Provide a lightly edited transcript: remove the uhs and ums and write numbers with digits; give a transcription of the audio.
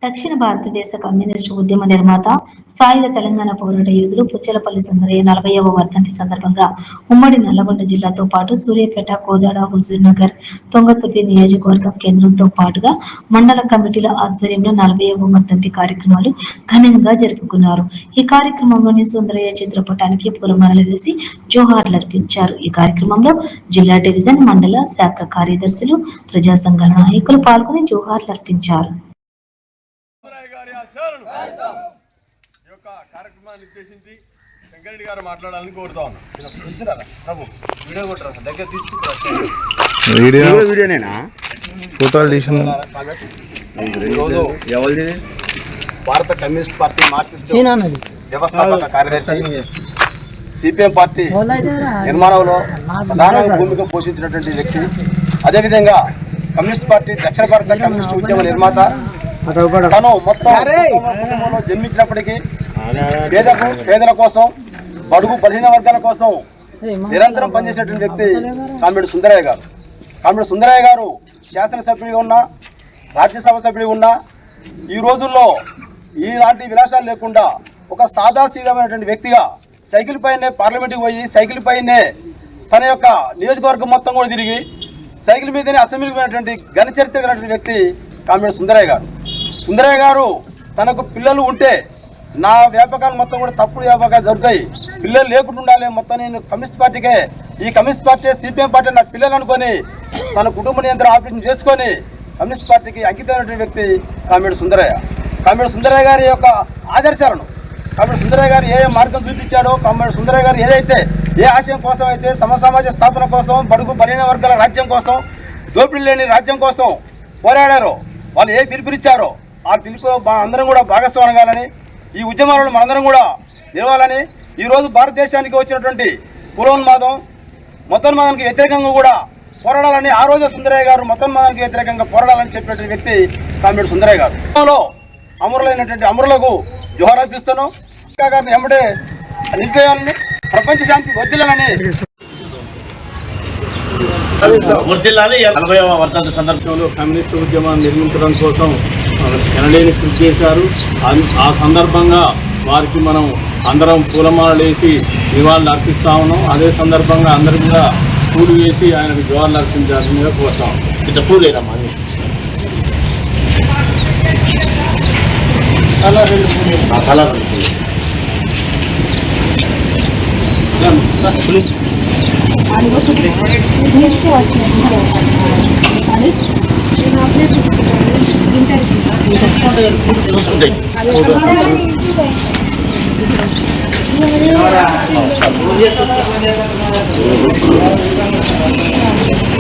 దక్షిణ భారతదేశ కమ్యూనిస్టు ఉద్యమ నిర్మాత, సాయుధ తెలంగాణ పోరాట యోధులు పుచ్చలపల్లి సుందరయ్య 40వ వర్ధంతి సందర్భంగా ఉమ్మడి నల్లగొండ జిల్లాతో పాటు సూర్యాపేట, కోదాడ, హుజూర్ నగర్, తుంగతుర్తి నియోజకవర్గం కేంద్రంతో పాటుగా మండల కమిటీల ఆధ్వర్యంలో 40వ వర్ధంతి కార్యక్రమాలు ఘనంగా జరుపుకున్నారు. ఈ కార్యక్రమంలోని సుందరయ్య చిత్రపటానికి పూలమాలలు వేసి జోహార్లర్పించారు. ఈ కార్యక్రమంలో జిల్లా డివిజన్, మండల శాఖ కార్యదర్శులు, ప్రజా సంఘాల నాయకులు పాల్గొని జోహార్లర్పించారు. కార్యక్రమాన్ని ఉద్దేశించి వెంకరెడ్డి గారు మాట్లాడాలని కోరుతా ఉన్నాం. దగ్గర వీడియోనేనా ఫోటోలు తీసిన ఈరోజు భారత కమ్యూనిస్ట్ పార్టీ మార్క్సిస్ట్ వ్యవస్థాపక కార్యదర్శి, సిపిఎం పార్టీ నిర్మాణంలో ప్రధాన భూమిక పోషించినటువంటి వ్యక్తి, అదేవిధంగా కమ్యూనిస్ట్ పార్టీ దక్షిణ భారత కమ్యూనిస్ట్ ఉద్యమ నిర్మాత, తను మొత్తం కుటుంబంలో జన్మించినప్పటికీ పేదల కోసం, బడుగు బలహీన వర్గాల కోసం నిరంతరం పనిచేసేటువంటి వ్యక్తి కామ్రేడ్ సుందరయ్య గారు. కామ్రేడ్ సుందరయ్య గారు శాసనసభ్యుడిగా ఉన్నా, రాజ్యసభ సభ్యుడిగా ఉన్నా, ఈ రోజుల్లో ఇలాంటి విలాసాలు లేకుండా ఒక సాదాసీదమైనటువంటి వ్యక్తిగా సైకిల్ పైనే పార్లమెంట్కి పోయి, సైకిల్ పైనే తన యొక్క నియోజకవర్గం మొత్తం కూడా తిరిగి సైకిల్ మీదనే అసెంబ్లీకి పోయినటువంటి ఘన చరిత్ర కలిగినటువంటి వ్యక్తి కామ్రేడ్ సుందరయ్య గారు. సుందరయ్య గారు తనకు పిల్లలు ఉంటే నా వ్యాపకాలు మొత్తం కూడా తప్పుడు వ్యాపకాలు జరుగుతాయి, పిల్లలు లేకుండా ఉండాలి, మొత్తం నేను కమ్యూనిస్ట్ పార్టీకే, ఈ కమ్యూనిస్ట్ పార్టీ సిపిఎం పార్టీ నా పిల్లలు అనుకొని తన కుటుంబ నియంత్రణ ఆపరేషన్ చేసుకొని కమ్యూనిస్ట్ పార్టీకి అంకితమైనటువంటి వ్యక్తి కామ్రేడ్ సుందరయ్య. కామ్రేడ్ సుందరయ్య గారి యొక్క ఆదర్శాలను, కామ్రేడ్ సుందరయ్య గారు ఏ మార్గం చూపించాడో, కామ్రేడ్ సుందరయ్య గారు ఏదైతే ఏ ఆశయం కోసం అయితే సమసమాజ స్థాపన కోసం, బడుగు బలహీన వర్గాల రాజ్యం కోసం, దోపిడీ లేని రాజ్యం కోసం పోరాడారో, వాళ్ళు ఏ పిలుపునిచ్చారో ఆ పిలుపు అందరం కూడా భాగస్వామ్యం కావాలని, ఈ ఉద్యమాలను మనందరం కూడా నిలవాలని, ఈరోజు భారతదేశానికి వచ్చినటువంటి కులోన్మాదం, మతోన్మాదానికి వ్యతిరేకంగా కూడా పోరాడాలని, ఆ రోజు సుందరయ్య గారు మతోన్మాదానికి వ్యతిరేకంగా పోరాడాలని చెప్పినటువంటి వ్యక్తి కామ్రేడ్ సుందరయ్య గారు. అమరులైనటువంటి అమరులకు జోహార్ అర్పిస్తున్నాం. గారిని ఎమ్మడే నిలిపేయాలని, ప్రపంచ శాంతి వర్ధిల్లాలని. 40వ వర్ధంతి సందర్భంలో కమ్యూనిస్టు ఉద్యమాన్ని నిర్మించడం కోసం ఎనలేని కృషి చేశారు. ఆ సందర్భంగా వారికి మనం అందరం పూలమాలలు వేసి నివాళులు అర్పిస్తా ఉన్నాం. అదే సందర్భంగా అందరూ కూడా పూలు వేసి ఆయనకు జోహార్లు అర్పించాల్సిందిగా కోరుతాం. ఇట్లా పూలు లేదమ్మా, కలర్ చూసుకుంటాయి.